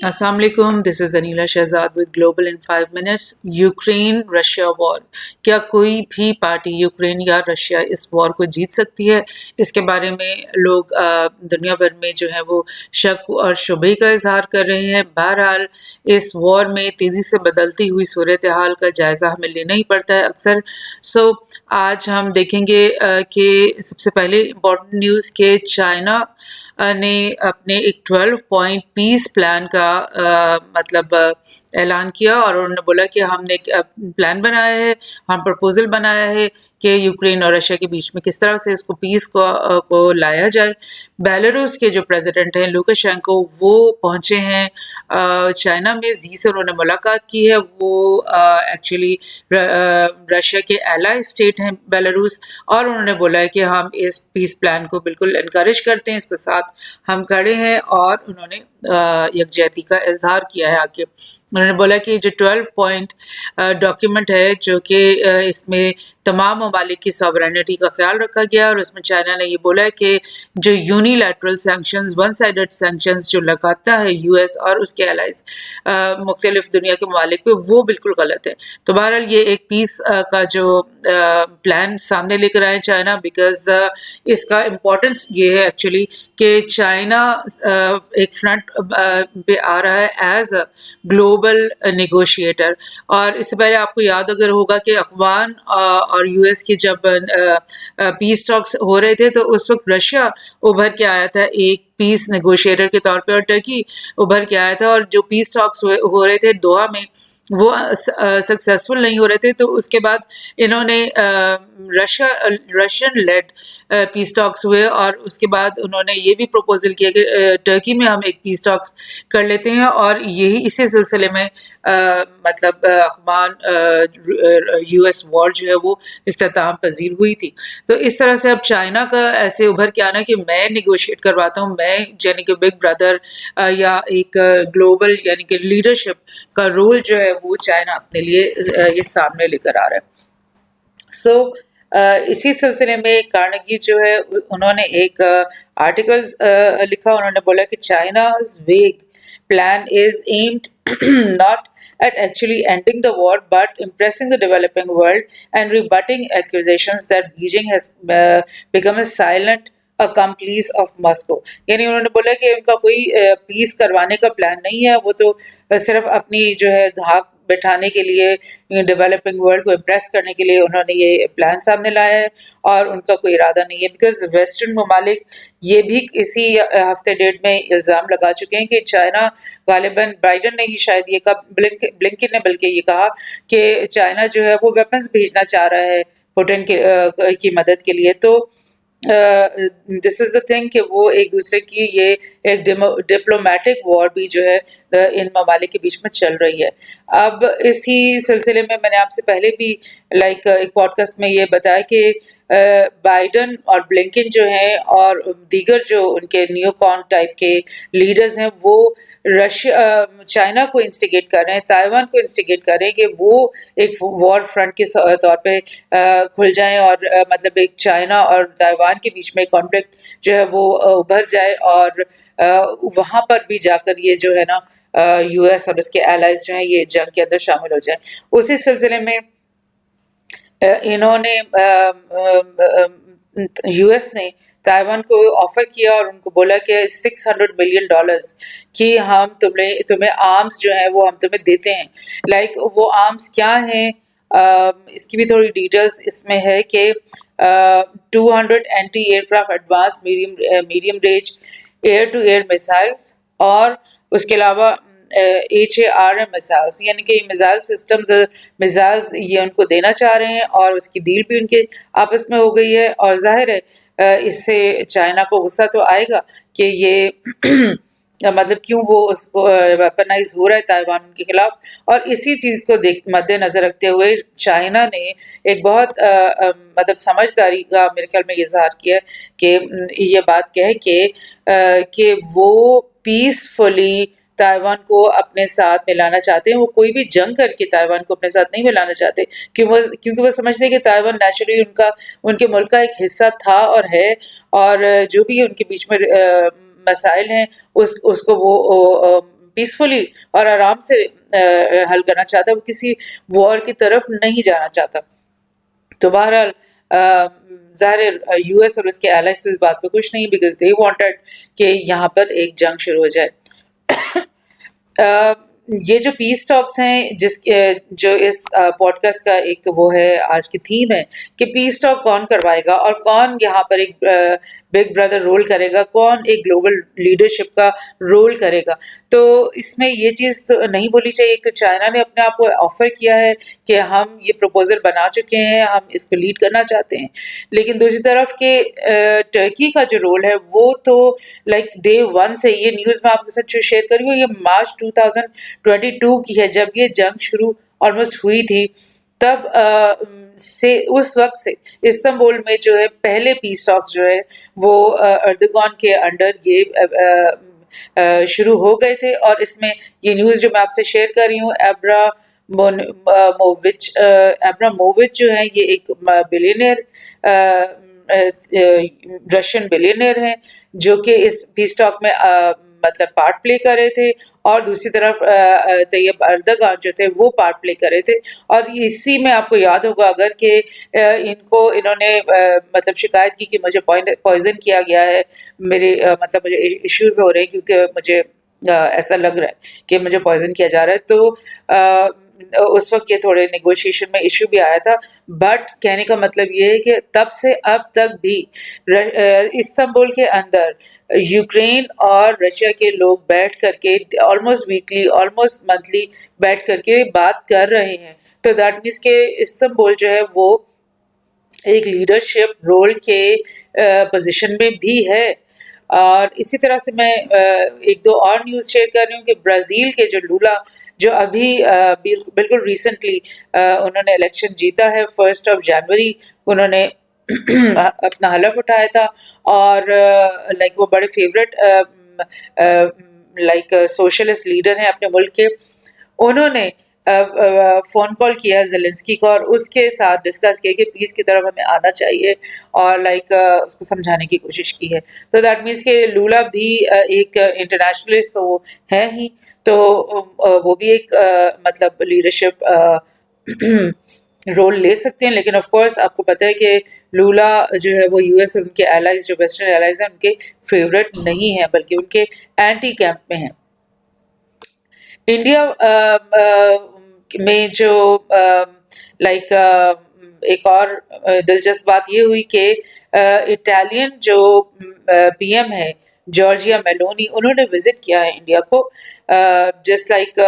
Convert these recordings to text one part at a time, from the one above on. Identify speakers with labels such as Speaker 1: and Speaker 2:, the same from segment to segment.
Speaker 1: السلام علیکم، this is Aneela Shahzad with global in 5 minutes. Ukraine Russia war, کیا کوئی بھی پارٹی یوکرین یا رشیا اس وار کو جیت سکتی ہے؟ اس کے بارے میں لوگ دنیا بھر میں جو ہے وہ شک اور شبہ کا اظہار کر رہے ہیں۔ بہرحال اس وار میں تیزی سے بدلتی ہوئی صورتحال کا جائزہ ہمیں لینا ہی پڑتا ہے اکثر۔ آج ہم دیکھیں گے کہ سب سے پہلے امپورٹنٹ نیوز کہ چائنا نے اپنے ایک 12 پوائنٹ پیس پلان کا مطلب اعلان کیا، اور انہوں نے بولا کہ ہم نے پلان بنایا ہے، ہم پرپوزل بنایا ہے کہ یوکرین اور رشیا کے بیچ میں کس طرح سے اس کو پیس کو لایا جائے۔ بیلاروس کے جو پریزیڈنٹ ہیں لوکاشینکو، وہ پہنچے ہیں چائنا میں، زی سے انہوں نے ملاقات کی ہے۔ وہ ایکچولی رشیا کے ایلائی اسٹیٹ ہیں بیلاروس، اور انہوں نے بولا ہے کہ ہم اس پیس پلان کو بالکل انکریج کرتے ہیں، اس کے ساتھ ہم کھڑے ہیں، اور انہوں نے یکجہتی کا اظہار کیا ہے آگے۔ انہوں نے بولا کہ جو 12 پوائنٹ ڈاکیومنٹ ہے، جو کہ اس میں تمام ممالک کی سوورینٹی کا خیال رکھا گیا، اور اس میں چائنا نے یہ بولا ہے کہ جو unilateral sanctions, one sided sanctions جو لگاتا ہے یو ایس اور اس کے الائز مختلف دنیا کے ممالک پہ، وہ بالکل غلط ہے۔ تو بہرحال یہ ایک پیس کا جو پلان سامنے لے کر آئے چائنا، بیکاز اس کا امپورٹنس یہ ہے ایکچولی کہ چائنا ایک فرنٹ پہ آ رہا ہے ایز اے گلوبل نیگوشیٹر۔ اور اس سے پہلے آپ کو یاد اگر ہوگا کہ افغان اور یو ایس کی جب پیس ٹاکس ہو رہے تھے، تو اس وقت رشیا ابھر کے آیا تھا ایک پیس نیگوشیٹر کے طور پہ، اور ٹرکی ابھر کے آیا تھا، اور جو پیس ٹاکس ہو رہے تھے دوحہ میں، وہ سکسیسفل نہیں ہو رہے تھے۔ تو اس کے بعد انہوں نے رشین لیڈ پیس ٹاکس ہوئے، اور اس کے بعد انہوں نے یہ بھی پروپوزل کیا کہ ٹرکی میں ہم ایک پیس ٹاکس کر لیتے ہیں، اور یہی اسی سلسلے میں مطلب افغان یو ایس وار جو ہے وہ اختتام پذیر ہوئی تھی۔ تو اس طرح سے اب چائنا کا ایسے ابھر کے آنا کہ میں نیگوشیٹ کرواتا ہوں، میں یعنی کہ بگ بردر یا ایک گلوبل یعنی کہ لیڈرشپ کا رول جو ہے وہ چائنا اپنے لیے یہ سامنے لے کر آ رہا ہے۔ اسی سلسلے میں کارنیگی جو ہے انہوں نے ایک آرٹیکل لکھا، انہوں نے بولا کہ China's wig plan is aimed not at actually ending the war but impressing the developing world and rebutting accusations that Beijing has become a silent accomplice of Moscow۔ یعنی انہوں نے بولا کہ ان کا کوئی پیس کروانے کا پلان نہیں ہے، وہ تو صرف اپنی جو ہے دھاک بٹھانے کے لیے، ڈیولپنگ ورلڈ کو امپریس کرنے کے لیے انہوں نے یہ پلان سامنے لایا ہے، اور ان کا کوئی ارادہ نہیں ہے۔ بیکاز ویسٹرن ممالک یہ بھی اسی ہفتے ڈیٹ میں الزام لگا چکے ہیں کہ چائنا غالباً بائیڈن نے ہی شاید یہ کہا، بلنکن نے بلکہ یہ کہا کہ چائنا جو ہے وہ ویپنز بھیجنا چاہ رہا ہے پوٹن کی مدد کے لیے۔ تو دس از دا تھنگ کہ وہ ایک دوسرے کی یہ ایک ڈپلومیٹک وار بھی جو ہے ان ممالک کے بیچ میں چل رہی ہے۔ اب اسی سلسلے میں نے آپ سے پہلے بھی ایک پوڈ کاسٹ میں یہ بتایا کہ بائیڈن اور بلنکن جو ہیں اور دیگر جو ان کے نیو کون ٹائپ کے لیڈرز ہیں، وہ چائنا کو انسٹیگیٹ کر رہے ہیں، تائیوان کو انسٹیگیٹ کر رہے ہیں کہ وہ ایک وار فرنٹ کے طور پہ کھل جائیں، اور مطلب ایک چائنا اور تائیوان کے بیچ میں کانفلکٹ جو ہے وہ ابھر جائے، اور وہاں پر بھی جا کر یہ جو ہے نا یو ایس اور اس کے ایلائز جو ہیں یہ جنگ کے اندر شامل ہو جائیں۔ اسی سلسلے میں انہوں نے یو ایس نے تائیوان کو آفر کیا اور ان کو بولا کہ $600 ملین کہ ہم تمہیں آرمز جو ہیں وہ ہم تمہیں دیتے ہیں۔ وہ آرمز کیا ہیں، اس کی بھی تھوڑی ڈیٹیلز اس میں ہے کہ 200 anti aircraft advance medium range air to air missiles, اور اس کے علاوہ HARM میزائلز، یعنی کہ یہ میزائل سسٹمز میزائلز یہ ان کو دینا چاہ رہے ہیں، اور اس کی ڈیل بھی ان کے آپس میں ہو گئی ہے۔ اور ظاہر ہے اس سے چائنا کو غصہ تو آئے گا کہ یہ مطلب کیوں وہ اس کو ویپنائز ہو رہا ہے تائیوان کے خلاف۔ اور اسی چیز کو مد نظر رکھتے ہوئے چائنا نے ایک بہت مطلب سمجھداری کا میرے خیال میں اظہار کیا کہ یہ بات کہ وہ پیسفلی تائیوان کو اپنے ساتھ ملانا چاہتے ہیں، وہ کوئی بھی جنگ کر کے تائیوان کو اپنے ساتھ نہیں ملانا چاہتے، کیونکہ وہ سمجھتے ہیں کہ تائیوان نیچرلی ان کے ملک کا ایک حصہ تھا اور ہے، اور جو بھی ان کے بیچ میں مسائل ہیں اس کو وہ پیسفلی اور آرام سے حل کرنا چاہتا ہے، وہ کسی وار کی طرف نہیں جانا چاہتا. تو بہرحال ظاہر یو ایس اور اس کے الائز تو اس بات پہ خوش نہیں، بیکاز دے وانٹڈ کہ یہاں پر ایک جنگ شروع ہو جائے. یہ جو پیس ٹاکس ہیں جو اس پوڈ کاسٹ کا ایک وہ ہے آج کی تھیم ہے کہ پیس ٹاک کون کروائے گا اور کون یہاں پر ایک بگ بردر رول کرے گا، کون ایک گلوبل لیڈرشپ کا رول کرے گا. تو اس میں یہ چیز تو نہیں بولنی چاہیے کہ چائنا نے اپنے آپ کو آفر کیا ہے کہ ہم یہ پروپوزل بنا چکے ہیں، ہم اس کو لیڈ کرنا چاہتے ہیں. لیکن دوسری طرف کہ ٹرکی کا جو رول ہے وہ تو لائک ڈے ون سے، یہ نیوز میں آپ کے ساتھ جو شیئر کری ہوں یہ مارچ 2022 کی ہے، جب یہ جنگ شروع آلموسٹ ہوئی تھی. تب سے اس وقت سے استنبول میں جو ہے پہلے پیس ٹاک جو ہے وہ اردوغان کے انڈر یہ شروع ہو گئے تھے. اور اس میں یہ نیوز جو میں آپ سے شیئر کر رہی ہوں، ابرامووچ جو ہے یہ ایک بلینئر رشین بلینئر ہیں جو کہ اس پیس ٹاک میں مطلب پارٹ پلے کر رہے تھے، اور دوسری طرف طیب اردوغان جو تھے وہ پارٹ پلے کر رہے تھے. اور اسی میں آپ کو یاد ہوگا اگر کہ انہوں نے مطلب شکایت کی کہ مجھے پوائزن کیا گیا ہے، میرے مطلب مجھے ایشوز ہو رہے ہیں کیونکہ مجھے ایسا لگ رہا ہے کہ مجھے پوائزن کیا جا رہا ہے. تو اس وقت یہ تھوڑے نیگوشیشن میں ایشو بھی آیا تھا. بٹ کہنے کا مطلب یہ ہے کہ تب سے اب تک بھی استنبول کے اندر یوکرین اور رشیا کے لوگ بیٹھ کر کے آلموسٹ ویکلی آلموسٹ منتھلی بیٹھ کر کے بات کر رہے ہیں. تو دیٹ مینس کہ استنبول جو ہے وہ ایک لیڈرشپ رول کے پوزیشن میں بھی ہے. اور اسی طرح سے میں ایک دو اور نیوز شیئر کر رہی ہوں کہ برازیل کے جو لولا جو ابھی بالکل ریسنٹلی انہوں نے الیکشن جیتا ہے 1 جنوری، انہوں نے اپنا حلف اٹھایا تھا. اور لائک وہ بڑے فیوریٹ لائک سوشلسٹ لیڈر ہیں اپنے ملک کے. انہوں نے فون کال کیا ہے زیلنسکی کو اور اس کے ساتھ ڈسکس کیا کہ پیس کی طرف ہمیں آنا چاہیے اور لائک اس کو سمجھانے کی کوشش کی ہے. تو دیٹ مینس کہ لولا بھی ایک انٹرنیشنلسٹ تو ہے ہی، تو وہ بھی ایک مطلب لیڈرشپ رول لے سکتے ہیں. لیکن آف کورس آپ کو پتہ ہے کہ لولا جو ہے وہ یو ایس اور ان کے الائز جو ویسٹرن الائز ہیں ان کے فیوریٹ نہیں ہیں بلکہ ان کے اینٹی کیمپ میں ہیں. انڈیا میں جو لائک ایک اور دلچسپ بات یہ ہوئی کہ اٹالین جو پی ایم ہے جارجیا میلونی، انہوں نے وزٹ کیا ہے انڈیا کو جسٹ لائک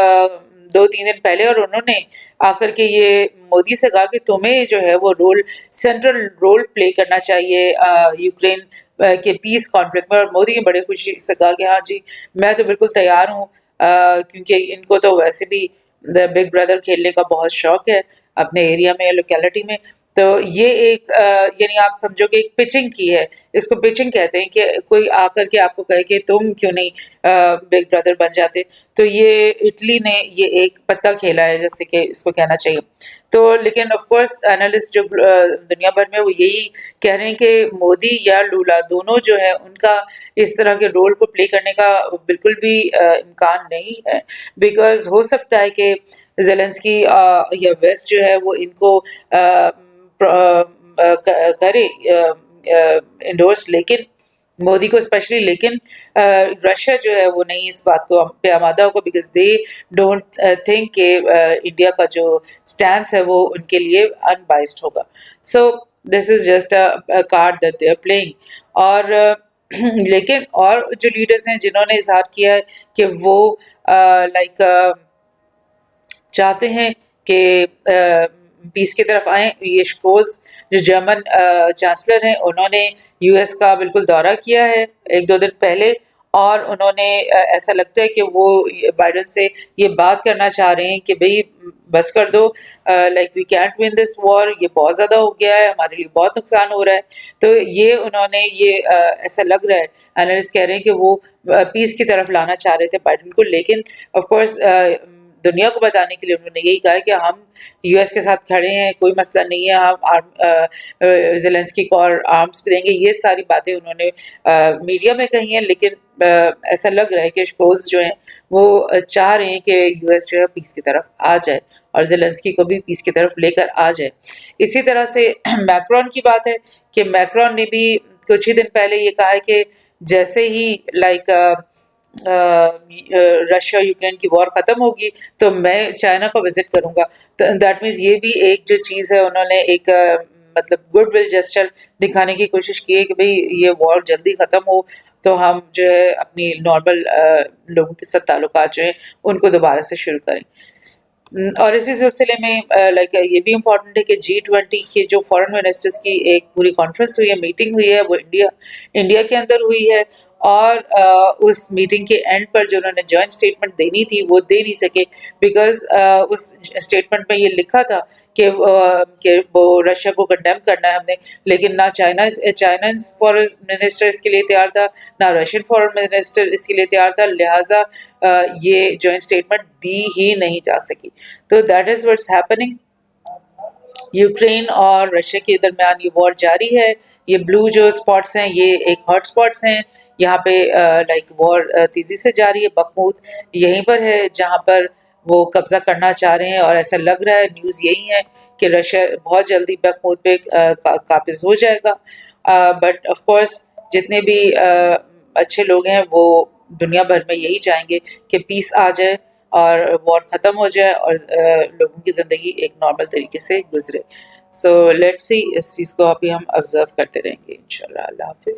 Speaker 1: 2-3 دن پہلے، اور انہوں نے آ کر کے یہ مودی سے کہا کہ تمہیں جو ہے وہ سینٹرل رول پلے کرنا چاہیے یوکرین کے پیس کانفلکٹ میں. اور مودی نے بڑے خوشی سے کہا کہ ہاں جی میں تو بالکل تیار ہوں، کیونکہ ان کو تو ویسے بھی بگ بردر کھیلنے کا بہت شوق ہے اپنے ایریا میں لوکیلٹی میں. تو یہ ایک یعنی آپ سمجھو کہ ایک پچنگ کی ہے، اس کو پچنگ کہتے ہیں کہ کوئی آ کر کے آپ کو کہے کہ تم کیوں نہیں بگ بردر بن جاتے. تو یہ اٹلی نے یہ ایک پتہ کھیلا ہے جیسے کہ اس کو کہنا چاہیے. تو لیکن آف کورس اینالسٹ جو دنیا بھر میں وہ یہی کہہ رہے ہیں کہ مودی یا لولا دونوں جو ہے ان کا اس طرح کے رول کو پلے کرنے کا بالکل بھی امکان نہیں ہے، بیکاز ہو سکتا ہے کہ زیلنسکی یا ویسٹ جو ہے وہ ان کو کرے انڈورس، لیکن مودی کو اسپیشلی، لیکن رشیا جو ہے وہ نہیں اس بات کو پہ آمادہ ہوگا بیکاز دے ڈونٹ تھنک کہ انڈیا کا جو اسٹینس ہے وہ ان کے لیے ان بائسڈ ہوگا. So this is just a card that they are playing. اور لیکن اور جو لیڈرز ہیں جنہوں نے اظہار کیا ہے کہ وہ لائک چاہتے ہیں کہ پیس کی طرف آئیں، یہ شکولز جو جرمن چانسلر ہیں انہوں نے یو ایس کا بالکل دورہ کیا ہے 1-2 دن پہلے، اور انہوں نے ایسا لگتا ہے کہ وہ بائیڈن سے یہ بات کرنا چاہ رہے ہیں کہ بھئی بس کر دو، like we can't win this war, یہ بہت زیادہ ہو گیا ہے، ہمارے لیے بہت نقصان ہو رہا ہے. تو یہ انہوں نے یہ ایسا لگ رہا ہے اینالسٹ کہہ رہے ہیں کہ وہ پیس کی طرف لانا چاہ رہے تھے بائیڈن کو. لیکن آف کورس دنیا کو بتانے کے لیے انہوں نے یہی کہا ہے کہ ہم یو ایس کے ساتھ کھڑے ہیں, کوئی مسئلہ نہیں ہے, ہم زیلنسکی کو اور آرمس بھی دیں گے. یہ ساری باتیں انہوں نے میڈیا میں کہی ہیں, لیکن ایسا لگ رہا ہے کہ شکولز جو ہیں وہ چاہ رہے ہیں کہ یو ایس جو ہے پیس کی طرف آ جائے اور زیلنسکی کو بھی پیس کی طرف لے کر آ جائے. اسی طرح سے میکرون کی بات ہے کہ میکرون نے بھی کچھ ہی دن پہلے یہ کہا ہے کہ جیسے ہی رشیا یوکرین کی وار ختم ہوگی تو میں چائنا کو وزٹ کروں گا. دیٹ مینس یہ بھی ایک جو چیز ہے, انہوں نے ایک مطلب گڈ ول جسچر دکھانے کی کوشش کی ہے کہ بھئی یہ وار جلدی ختم ہو تو ہم جو ہے اپنی نارمل لوگوں کے ساتھ تعلقات جو ہیں ان کو دوبارہ سے شروع کریں. اور اسی سلسلے میں یہ بھی امپورٹنٹ ہے کہ G20 کے جو فارن منسٹرز کی ایک پوری کانفرنس ہوئی ہے, میٹنگ ہوئی ہے, وہ انڈیا کے اندر ہوئی ہے, اور اس میٹنگ کے اینڈ پر جو انہوں نے جوائنٹ اسٹیٹمنٹ دینی تھی وہ دے نہیں سکے, بیکاز اس اسٹیٹمنٹ میں یہ لکھا تھا کہ وہ رشیا کو کنڈیم کرنا ہے ہم نے, لیکن نہ چائنا فارن منسٹر اس کے لیے تیار تھا, نہ رشین فارن منسٹر اس کے لیے تیار تھا, لہٰذا یہ جوائنٹ اسٹیٹمنٹ دی ہی نہیں جا سکی. تو that is what's happening. Ukraine اور رشیا کے درمیان یہ وار جاری ہے. یہ بلو جو اسپاٹس ہیں یہ ایک ہاٹ اسپاٹس ہیں, یہاں پہ وار تیزی سے جاری ہے. بخمود یہیں پر ہے جہاں پر وہ قبضہ کرنا چاہ رہے ہیں, اور ایسا لگ رہا ہے, نیوز یہی ہے کہ رشیا بہت جلدی بخمود پہ قابض ہو جائے گا. بٹ آف کورس جتنے بھی اچھے لوگ ہیں وہ دنیا بھر میں یہی چاہیں گے کہ پیس آ جائے اور وار ختم ہو جائے اور لوگوں کی زندگی ایک نارمل طریقے سے گزرے. سو لیٹس سی, اس چیز کو ابھی ہم آبزرو کرتے رہیں گے انشاءاللہ. اللہ حافظ.